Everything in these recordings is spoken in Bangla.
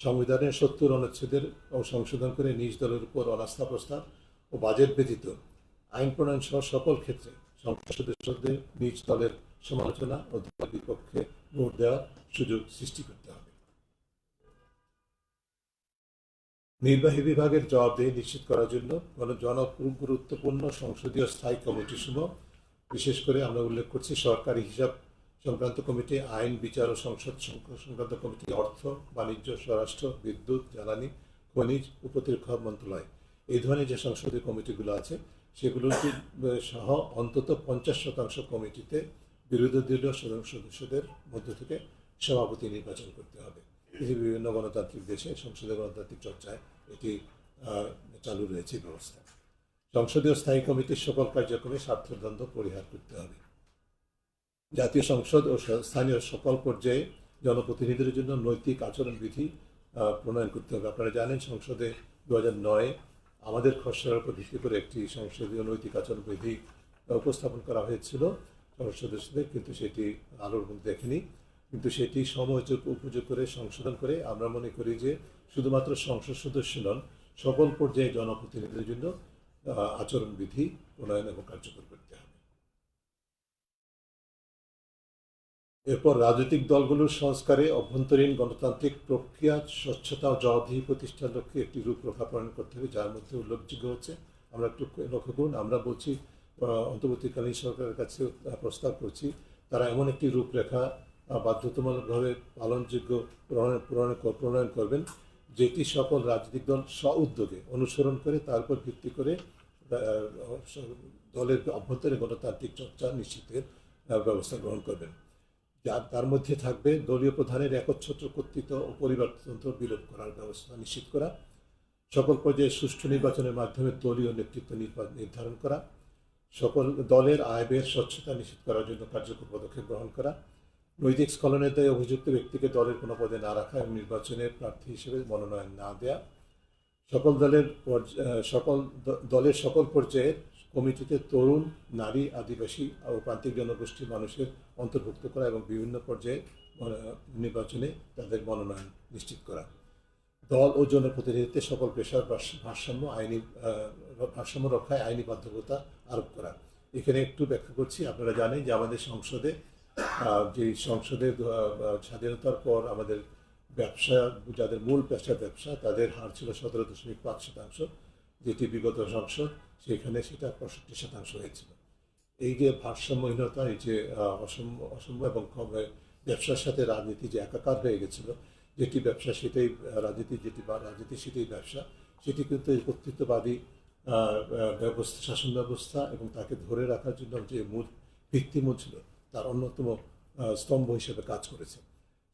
সংবিধানের ৭০ অনুচ্ছেদের সংশোধন করে নিজ দলের উপর অনাস্থা প্রস্তাব ও বাজেট ব্যতীত আইন প্রণয়ন সহ সকল ক্ষেত্রে সংসদ সদস্যদের নিজ দলের সমালোচনা ও দলের বিপক্ষে ভোট দেওয়ার সুযোগ সৃষ্টি করতে হবে। নির্বাহী বিভাগের জবাবদিহি নিশ্চিত করার জন্য জনগুরুত্বপূর্ণ সংসদীয় স্থায়ী কমিটিসমূহ, বিশেষ করে আমরা উল্লেখ করছি সরকারি হিসাব সংক্রান্ত কমিটি, আইন বিচার ও সংসদ সংক্রান্ত কমিটি, অর্থ বাণিজ্য, স্বরাষ্ট্র, বিদ্যুৎ, জ্বালানি, খনিজ ও প্রতিরক্ষা মন্ত্রণালয়, এই ধরনের যে সংসদীয় কমিটিগুলো আছে সেগুলোর সহ অন্তত 50% কমিটিতে বিরোধী দলীয় সদস্যদের মধ্য থেকে সভাপতি নির্বাচন করতে হবে। পৃথিবীর বিভিন্ন গণতান্ত্রিক দেশে সংসদীয় গণতান্ত্রিক চর্চায় এটি চালু রয়েছে ব্যবস্থা। সংসদীয় স্থায়ী কমিটির সকল কার্যক্রমে স্বার্থদ্বন্দ্ব পরিহার করতে হবে। জাতীয় সংসদ ও স্থানীয় সকল পর্যায়ে জনপ্রতিনিধিদের জন্য নৈতিক আচরণবিধি প্রণয়ন করতে হবে। আপনারা জানেন সংসদে 2009 আমাদের খসড়ার উপর ভিত্তি করে একটি সংসদীয় নৈতিক আচরণবিধি উপস্থাপন করা হয়েছিল সংসদ সদস্যদের, কিন্তু সেটি আলোর মুখ দেখেনি। কিন্তু সেটি সময়োচিত উপযোগ করে সংশোধন করে আমরা মনে করি যে শুধুমাত্র সংসদ সদস্য নন, সকল পর্যায়ে জনপ্রতিনিধিদের জন্য আচরণবিধি প্রণয়ন এবং কার্যকর করতে হবে। এরপর রাজনৈতিক দলগুলোর সংস্কারে অভ্যন্তরীণ গণতান্ত্রিক প্রক্রিয়া, স্বচ্ছতা ও জবাবদিহি প্রতিষ্ঠার লক্ষ্যে একটি রূপরেখা প্রণয়ন করতে হবে, যার মধ্যে উল্লেখযোগ্য হচ্ছে, আমরা একটু লক্ষ্য করুন, আমরা বলছি অন্তর্বর্তীকালীন সরকারের কাছে প্রস্তাব করছি তারা এমন একটি রূপরেখা বাধ্যতামূলকভাবে পালনযোগ্য প্রণয়ন করবেন যেটি সকল রাজনৈতিক দল স্ব-উদ্যোগে অনুসরণ করে তারপর ভিত্তি করে দলের অভ্যন্তরীণ গণতান্ত্রিক চর্চা নিশ্চিতের ব্যবস্থা গ্রহণ করবেন। তার মধ্যে থাকবে দলীয় প্রধানের একচ্ছত্র কর্তৃত্ব ও পরিবারতন্ত্র বিলোপ করার ব্যবস্থা নিশ্চিত করা, সকল পর্যায়ে সুষ্ঠু নির্বাচনের মাধ্যমে দলীয় নেতৃত্ব নির্ধারণ করা, সকল দলের আয় ব্যয়ের স্বচ্ছতা নিশ্চিত করার জন্য কার্যকর পদক্ষেপ গ্রহণ করা, নৈতিক স্খলনের দায়ে অভিযুক্ত ব্যক্তিকে দলের কোনো পদে না রাখা এবং নির্বাচনের প্রার্থী হিসেবে মনোনয়ন না দেয়া, দলের সকল পর্যায়ে কমিটিতে তরুণ, নারী, আদিবাসী ও প্রান্তিক জনগোষ্ঠীর মানুষের অন্তর্ভুক্ত করা এবং বিভিন্ন পর্যায়ে নির্বাচনে তাদের মনোনয়ন নিশ্চিত করা, দল ও জনপ্রতিনিধিত্বে সকল পেশার ভারসাম্য রক্ষায় আইনি বাধ্যবাধকতা আরোপ করা। এখানে একটু ব্যাখ্যা করছি, আপনারা জানেন যে আমাদের সংসদে সংসদের স্বাধীনতার পর আমাদের ব্যবসা, যাদের মূল পেশা ব্যবসা, তাদের হার ছিল 17.5%, যেটি বিগত সংসদ সেখানে সেটা 65% হয়েছিল। এই যে ভারসাম্যহীনতা, এই যে অসম্য এবং ব্যবসার সাথে রাজনীতি যে একাকার হয়ে গেছিল, যেটি ব্যবসা সেটাই রাজনীতি, রাজনীতি সেটাই ব্যবসা, সেটি কিন্তু এই কর্তৃত্ববাদী ব্যবস্থা, শাসন ব্যবস্থা এবং তাকে ধরে রাখার জন্য যে মূল ভিত্তিমূল ছিল তার অন্যতম স্তম্ভ হিসেবে কাজ করেছে।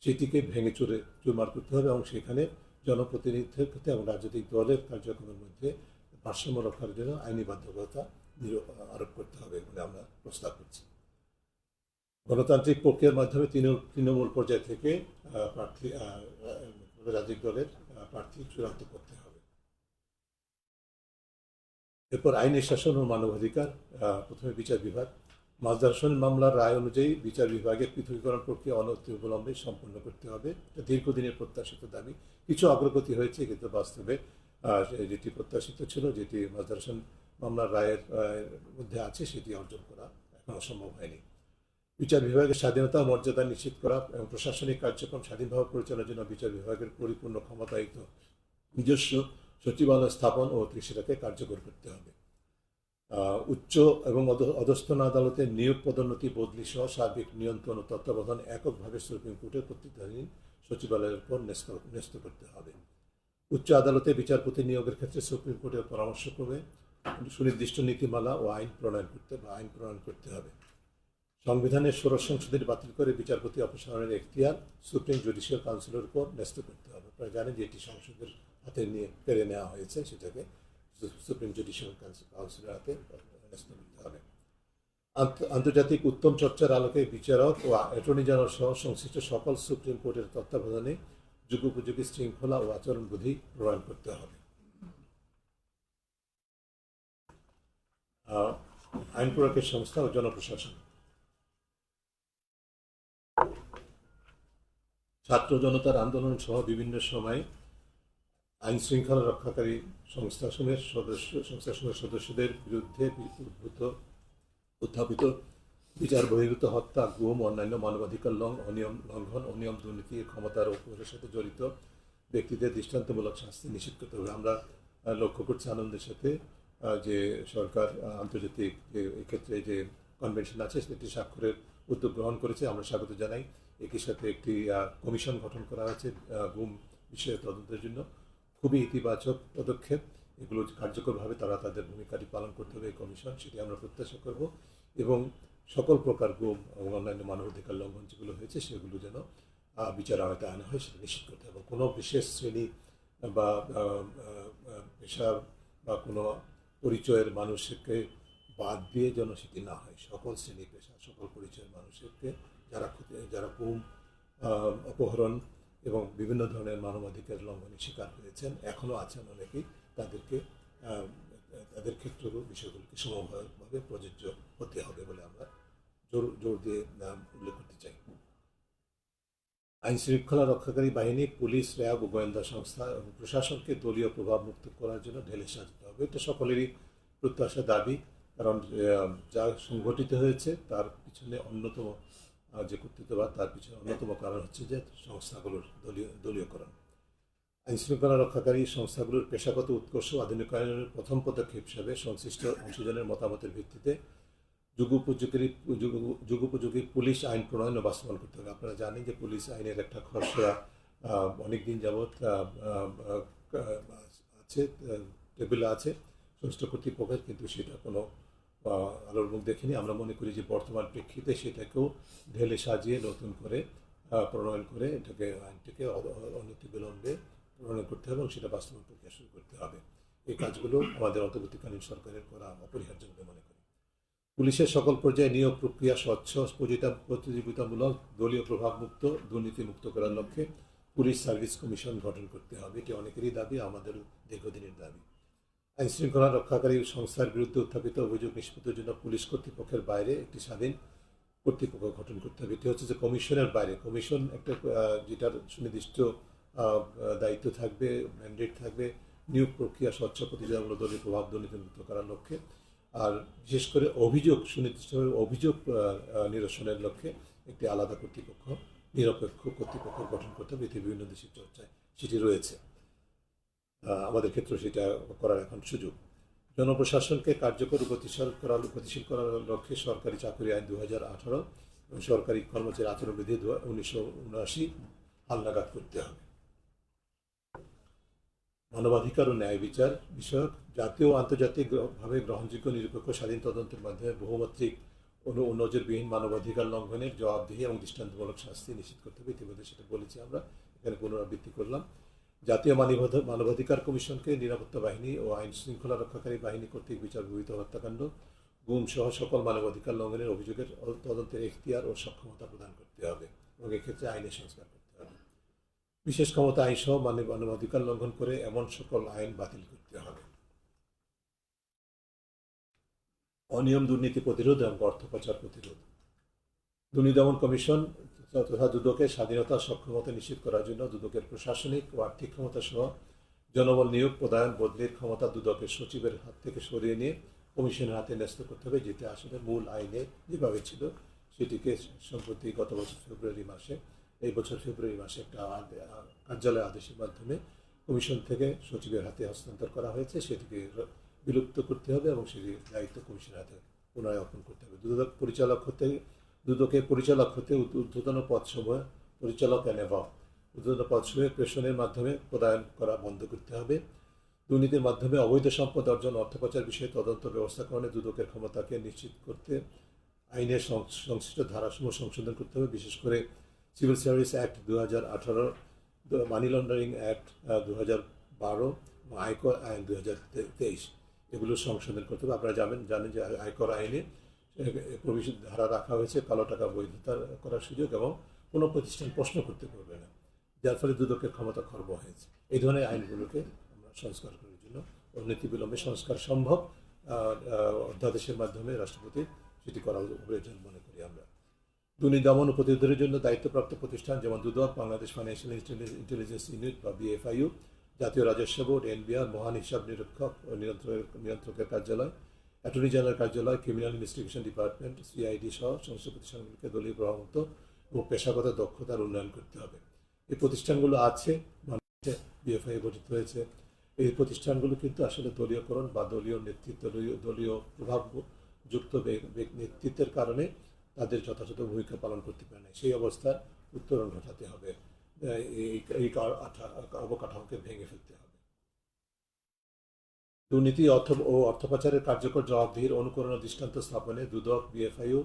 সেটিকে ভেঙে চুরমার করতে হবে এবং সেখানে জনপ্রতিনিধিত্বের ক্ষেত্রে এবং রাজনৈতিক দলের কার্যক্রমের মধ্যে ভারসাম্য রক্ষার জন্য আইনি বাধ্যবাধকতা আরোপ করতে হবে বলে আমরা প্রস্তাব করছি। গণতান্ত্রিক প্রক্রিয়ার মাধ্যমে তৃণমূল পর্যায় থেকে প্রার্থী, রাজনৈতিক দলের প্রার্থী চূড়ান্ত করতে হবে। এরপর আইনের শাসন ও মানবাধিকার। প্রথমে বিচার বিভাগ। মাজদার মামলার রায় অনুযায়ী বিচার বিভাগের পৃথকীকরণ প্রক্রিয়া অনতিবিলম্বে সম্পন্ন করতে হবে। দীর্ঘদিনের প্রত্যাশিত দাবি, কিছু অগ্রগতি হয়েছে কিন্তু বাস্তবে যেটি প্রত্যাশিত ছিল, যেটি মাজদার মামলার রায়ের মধ্যে আছে, সেটি অর্জন করা এখনো সম্ভব হয়নি। বিচার বিভাগের স্বাধীনতা ও মর্যাদা নিশ্চিত করা এবং প্রশাসনিক কার্যক্রম স্বাধীনভাবে পরিচালনার জন্য বিচার বিভাগের পরিপূর্ণ ক্ষমতায়িত নিজস্ব সচিবালয় স্থাপন ও সেটাকে কার্যকর করতে হবে। উচ্চ এবং অধস্তন আদালতের নিয়োগ, পদোন্নতি, বদলি সহ সার্বিক নিয়ন্ত্রণ ও তত্ত্বাবধান এককভাবে সুপ্রিম কোর্টের কর্তৃত্বাধীন সচিবালয়ের উপর ন্যস্ত করতে হবে। উচ্চ আদালতে বিচারপতি নিয়োগের ক্ষেত্রে সুপ্রিম কোর্টের পরামর্শক্রমে সুনির্দিষ্ট নীতিমালা ও আইন প্রণয়ন করতে হবে। সংবিধানের 16 সংশোধনী বাতিল করে বিচারপতি অপসারণের এখতিয়ার সুপ্রিম জুডিশিয়াল কাউন্সিলের উপর ন্যস্ত করতে হবে। আপনারা জানেন যে এটি সংসদের হাতে নিয়ে কেড়ে নেওয়া হয়েছে, সেটাকে সুপ্রিম জুডিশিয়াল কাউন্সিলের হাতে ন্যস্ত করতে হবে। আন্তর্জাতিক উত্তম চর্চার আলোকে বিচারক ও অ্যাটর্নি জেনারেল সহ সংশ্লিষ্ট সকল সুপ্রিম কোর্টের তত্ত্বাবধানে যুগোপযোগী শৃঙ্খলা ও আচরণবিধি প্রণয়ন করতে হবে। আইন প্রয়োগের সংস্থা ও জনপ্রশাসন। ছাত্র জনতার আন্দোলন সহ বিভিন্ন সময় আইন শৃঙ্খলা রক্ষাকারী সংস্থাসমূহের সদস্যদের বিরুদ্ধে উত্থাপিত বিচার বহির্ভূত হত্যা, গুম, অন্যান্য মানবাধিকার লঙ্ঘন, অনিয়ম, দুর্নীতি, ক্ষমতার অপব্যবহারের সাথে জড়িত ব্যক্তিদের দৃষ্টান্তমূলক শাস্তি নিশ্চিত করতে হবে। আমরা লক্ষ্য করছি আনন্দের সাথে যে সরকার আন্তর্জাতিক যে এক্ষেত্রে যে কনভেনশন আছে সেটি স্বাক্ষরের উদ্যোগ গ্রহণ করেছে, আমরা স্বাগত জানাই। একই সাথে একটি কমিশন গঠন করা হয়েছে গুম বিষয়ে তদন্তের জন্য, খুবই ইতিবাচক পদক্ষেপ। এগুলো কার্যকরভাবে তারা তাদের ভূমিকাটি পালন করতে হবে এই কমিশন, সেটি আমরা প্রত্যাশা করব। এবং সকল প্রকার গুম এবং অন্যান্য মানবাধিকার লঙ্ঘন যেগুলো হয়েছে সেগুলো যেন বিচার আওতায় আনা হয় সেটা নিশ্চিত করতে হবে। কোনো বিশেষ শ্রেণী বা পেশা বা কোনো পরিচয়ের মানুষকে বাদ দিয়ে যেন সেটি না হয়। সকল শ্রেণী পেশা, সকল পরিচয়ের মানুষকে যারা গুম, অপহরণ এবং বিভিন্ন ধরনের মানবাধিকার লঙ্ঘনের শিকার হয়েছেন, এখনও আছেন অনেকেই, তাদের ক্ষেত্রেও বিষয়গুলোকে সমভাবে প্রযোজ্য হতে হবে বলে আমরা জোর দিয়ে উল্লেখ করতে চাই। আইন শৃঙ্খলা রক্ষাকারী বাহিনী, পুলিশ, র্যাব ও গোয়েন্দা সংস্থা এবং প্রশাসনকে দলীয় প্রভাব মুক্ত করার জন্য ঢেলে সাজাতে হবে। এটা সকলেরই প্রত্যাশা, দাবি। কারণ যা সংঘটিত হয়েছে তার পিছনে অন্যতম যে কর্তৃত্ববাদ, তার পিছনে অন্যতম কারণ হচ্ছে যে সংস্থাগুলোর দলীয়করণ। আইন শৃঙ্খলা রক্ষাকারী সংস্থাগুলোর পেশাগত উৎকর্ষ আধুনিকায়নের প্রথম পদক্ষেপ হিসাবে সংশ্লিষ্ট অংশীজনের মতামতের ভিত্তিতে যুগোপযোগী পুলিশ আইন প্রণয়ন ও বাস্তবায়ন করতে হবে। আপনারা জানেন যে পুলিশ আইনের একটা খসড়া অনেকদিন যাবৎ আছে, টেবিলে আছে সংশ্লিষ্ট কর্তৃপক্ষের, কিন্তু সেটা কোনো আলোর মুখ দেখেনি। আমরা মনে করি যে বর্তমান প্রেক্ষিতে সেটাকেও ঢেলে সাজিয়ে নতুন করে প্রণয়ন করে আইনটিকে অনতিবিলম্বে প্রণয়ন করতে হবে এবং সেটা বাস্তবায়ন প্রক্রিয়া শুরু করতে হবে। এই কাজগুলো আমাদের অন্তর্বর্তীকালীন সরকারের করা অপরিহার্য বলে মনে করি। পুলিশের সকল পর্যায়ে নিয়োগ প্রক্রিয়া স্বচ্ছ, প্রতিযোগিতামূলক, দলীয় প্রভাবমুক্ত, দুর্নীতিমুক্ত করার লক্ষ্যে পুলিশ সার্ভিস কমিশন গঠন করতে হবে। এটি অনেকেরই দাবি, আমাদের দীর্ঘদিনের দাবি। আইন শৃঙ্খলা রক্ষাকারী সংস্থার বিরুদ্ধে উত্থাপিত অভিযোগ নিষ্পত্তির জন্য পুলিশ কর্তৃপক্ষের বাইরে একটি স্বাধীন কর্তৃপক্ষ গঠন করতে হবে। এটি হচ্ছে যে কমিশনের বাইরে, কমিশন একটা যেটার সুনির্দিষ্ট দায়িত্ব থাকবে, ম্যান্ডেট থাকবে, নিয়োগ প্রক্রিয়া স্বচ্ছ, প্রতিযোগিতামূলক, দলীয় প্রভাব দুর্নীতিমুক্ত করার লক্ষ্যে, আর বিশেষ করে সুনির্দিষ্টভাবে অভিযোগ নিরসনের লক্ষ্যে একটি আলাদা কর্তৃপক্ষ, নিরপেক্ষ কর্তৃপক্ষ গঠন করতে হবে। এটি বিভিন্ন দেশের চর্চায় সেটি রয়েছে, আমাদের ক্ষেত্রে সেটা করার এখন সুযোগ। জনপ্রশাসনকে কার্যকর ও গতিশীল করার লক্ষ্যে সরকারি চাকরি আইন 2018 এবং সরকারি কর্মচারী আচরণবিধি 1979 হালনাগাদ করতে হবে। মানবাধিকার ও ন্যায় বিচার বিষয়ক জাতীয় ও আন্তর্জাতিকভাবে গ্রহণযোগ্য নিরপেক্ষ স্বাধীন তদন্তের মাধ্যমে বহুমাত্রিক নজিরবিহীন মানবাধিকার লঙ্ঘনের জবাবদিহি এবং দৃষ্টান্তমূলক শাস্তি নিশ্চিত করতে হবে। ইতিমধ্যে সেটা বলেছি, আমরা এখানে পুনরাবৃত্তি করলাম। জাতীয় মানবাধিকার কমিশনকে নিরাপত্তা বাহিনী ও আইন শৃঙ্খলা রক্ষাকারী বাহিনী কর্তৃক বিচার বহির্ভূত হত্যাকাণ্ড, গুম সহ সকল মানবাধিকার লঙ্ঘনের অভিযোগের তদন্তের এখতিয়ার ও সক্ষমতা প্রদান করতে হবে এবং এক্ষেত্রে আইনের সংস্কার করতে হবে। বিশেষ ক্ষমতা আইন সহ মানবাধিকার লঙ্ঘন করে এমন সকল আইন বাতিল করতে হবে। অনিয়ম, দুর্নীতি প্রতিরোধ এবং অর্থ পাচার প্রতিরোধ। দুর্নীতি দমন কমিশন তথা দুদকের স্বাধীনতা সক্ষমতা নিশ্চিত করার জন্য দুদকের প্রশাসনিক ও আর্থিক ক্ষমতা সহ জনবল নিয়োগ, প্রদায়ন, বদলির ক্ষমতা দুদকের সচিবের হাত থেকে সরিয়ে নিয়ে কমিশনের হাতে ন্যস্ত করতে হবে, যেটা আসলে মূল আইনে যেভাবে ছিল সেটিকে সম্প্রতি গত বছর এই বছর ফেব্রুয়ারি মাসে একটা কার্যালয় আদেশের মাধ্যমে কমিশন থেকে সচিবের হাতে হস্তান্তর করা হয়েছে। সেটিকে বিলুপ্ত করতে হবে এবং সেটির দায়িত্ব কমিশনের হাতে পুনরায় অর্পণ করতে হবে। দুদকের পরিচালক হতে ঊর্ধ্বতন পদসমূহ, পরিচালক ঊর্ধ্বতন পদসমূহে প্রেষণের মাধ্যমে প্রদান করা বন্ধ করতে হবে। দুর্নীতির মাধ্যমে অবৈধ সম্পদ অর্জন, অর্থ পাচার বিষয়ে তদন্ত ব্যবস্থাকরণে দুদকের ক্ষমতাকে নিশ্চিত করতে আইনের সংশ্লিষ্ট ধারাসমূহ সংশোধন করতে হবে। বিশেষ করে civil service act 2018, money laundering act 2012 এবং আয়কর আইন 2023 এগুলো সংশোধন করতে হবে। আপনারা জানেন যে আয়কর আইনে প্রবেশ ধারা রাখা হয়েছে কালো টাকা বৈধতা করার সুযোগ এবং কোনো প্রতিষ্ঠান প্রশ্ন করতে পারবে না, যার ফলে দুদকের ক্ষমতা খর্ব হয়েছে। এই ধরনের আইনগুলোকে আমরা সংস্কার করার জন্য অনতিবিলম্বে সংস্কার সম্ভব, অধ্যাদেশের মাধ্যমে রাষ্ট্রপতি সেটি করা প্রয়োজন মনে করি আমরা। দুর্নীতি দমন ও প্রতিরোধের জন্য দায়িত্বপ্রাপ্ত প্রতিষ্ঠান যেমন দুদক, বাংলাদেশ ফাইন্যান্সিয়াল ইন্টেলিজেন্স ইউনিট বা বিএফআইইউ, জাতীয় রাজস্ব বোর্ড, এনবিআর, মহান হিসাব নিরীক্ষক ও নিয়ন্ত্রকের কার্যালয়, অ্যাটর্নি জেনারেল কার্যালয়, ক্রিমিনাল ইনভেস্টিগেশন ডিপার্টমেন্ট, সিআইডি সহ সমস্ত প্রতিষ্ঠানগুলোকে দলীয় প্রভাবমুক্ত ও পেশাগত দক্ষতার উন্নয়ন করতে হবে। এই প্রতিষ্ঠানগুলো আছে, বিএফআই গঠিত হয়েছে। এই প্রতিষ্ঠানগুলো কিন্তু আসলে দলীয়করণ বা দলীয় নেতৃত্ব, দলীয় প্রভাবযুক্ত নেতৃত্বের কারণে তাদের যথাযথ ভূমিকা পালন করতে পারে না। সেই অবস্থার উত্তরণ ঘটাতে হবে, এই অবকাঠামোকে ভেঙে ফেলতে হবে। দুর্নীতি ও অর্থপাচারের কার্যকর জবাবদিহির অনুকরণ ও দৃষ্টান্ত স্থাপনে দুদক, বিএফআইইউ,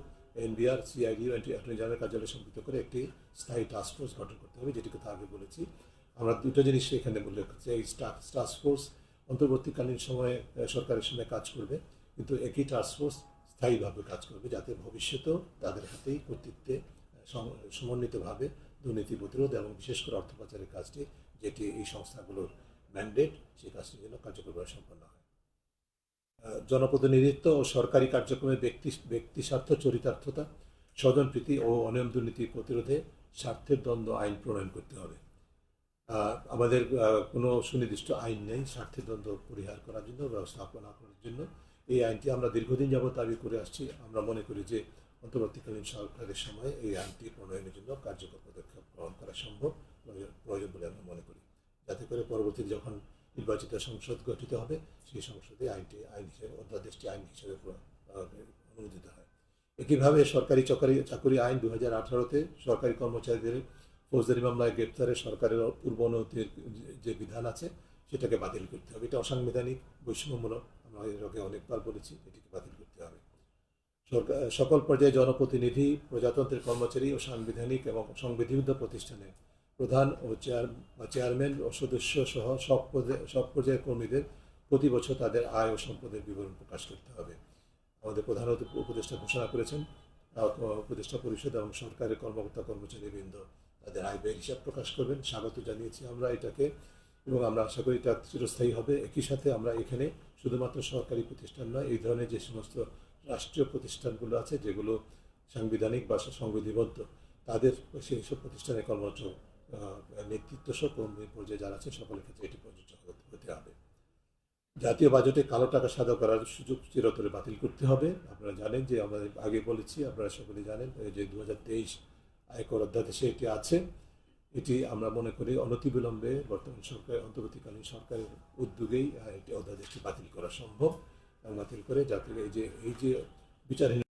এনবিআর, সিআইডি ও অ্যাটর্নি জেনারেল কার্যালয় সম্পৃক্ত করে একটি স্থায়ী টাস্কফোর্স গঠন করতে হবে, যেটি কথা আগে বলেছি। আমরা দুটো জিনিস এখানে উল্লেখ করছি। এই টাস্কফোর্স অন্তর্বর্তীকালীন সময়ে সরকারের সঙ্গে কাজ করবে, কিন্তু একই টাস্কফোর্স স্থায়ীভাবে কাজ করবে, যাতে ভবিষ্যতেও তাদের হাতেই কর্তৃত্বে সমন্বিতভাবে দুর্নীতি প্রতিরোধ এবং বিশেষ করে অর্থ পাচারের কাজটি, যেটি এই সংস্থাগুলোর ম্যান্ডেট, সেই কাজটি যেন কার্যকরভাবে সম্পন্ন হয়। জনপ্রতিনিধিত্ব ও সরকারি কার্যক্রমে ব্যক্তি স্বার্থ, চরিতার্থতা, স্বজনপ্রীতি ও অনিয়ম দুর্নীতি প্রতিরোধে স্বার্থের দ্বন্দ্ব আইন প্রণয়ন করতে হবে। আমাদের কোনো সুনির্দিষ্ট আইন নেই স্বার্থের দ্বন্দ্ব পরিহার করার জন্য, ব্যবস্থাপনা করার জন্য। এই আইনটি আমরা দীর্ঘদিন যাবৎ দাবি করে আসছি। আমরা মনে করি যে অন্তর্বর্তীকালীন সরকারের সময় এই আইনটি প্রণয়নের জন্য কার্যকর পদক্ষেপ গ্রহণ করা প্রয়োজন বলে আমরা মনে করি, যাতে করে পরবর্তীতে যখন নির্বাচিত সংসদ গঠিত হবে, সেই সংসদে আইন হিসেবে, অধ্যাদেশটি আইন হিসেবে অনুমোদিত হয়। একইভাবে সরকারি চাকরি আইন 2018-তে সরকারি কর্মচারীদের ফৌজদারি মামলায় গ্রেপ্তারে সরকারের পূর্ব অনুমতির যে বিধান আছে, সেটাকে বাতিল করতে হবে। এটা অসাংবিধানিক, বৈষম্যমূলক, আমরা এর আগে অনেকবার বলেছি, এটিকে বাতিল করতে হবে। সকল পর্যায়ে জনপ্রতিনিধি, প্রজাতন্ত্রের কর্মচারী ও সাংবিধানিক এবং সংবিধিবদ্ধ প্রতিষ্ঠানের প্রধান ও চেয়ারম্যান ও সদস্য সহ সব পর্যায়ের কর্মীদের প্রতি বছর তাদের আয় ও সম্পদের বিবরণ প্রকাশ করতে হবে। আমাদের প্রধান উপদেষ্টা ঘোষণা করেছেন, উপদেষ্টা পরিষদ এবং সরকারের কর্মচারীবৃন্দ তাদের আয় ব্যয়ের হিসাব প্রকাশ করবেন। স্বাগত জানিয়েছি আমরা এটাকে, এবং আমরা আশা করি এটা চিরস্থায়ী হবে। একই সাথে আমরা এখানে শুধুমাত্র সরকারি প্রতিষ্ঠান নয়, এই ধরনের যে সমস্ত রাষ্ট্রীয় প্রতিষ্ঠানগুলো আছে, যেগুলো সাংবিধানিক বা সংবিধিবদ্ধ, তাদের সেই সব প্রতিষ্ঠানের কর্মরত নেতৃত্ব সহ কর্মী পর্যায়ে যারা আছে, সকলের ক্ষেত্রে এটি প্রযোজ্য হতে হবে। জাতীয় বাজেটে কালো টাকা সাদা করার সুযোগ চিরতরে বাতিল করতে হবে। আপনারা জানেন যে আমরা আগে বলেছি, আপনারা সকলেই জানেন যে 2023 আয়কর অধ্যাদেশে এটি আছে। এটি আমরা মনে করি অনতিবিলম্বে বর্তমান অন্তর্বর্তীকালীন সরকারের উদ্যোগেই এটি অধ্যাদেশটি বাতিল করা সম্ভব, এবং বাতিল করে যাতে এই যে বিচারহীন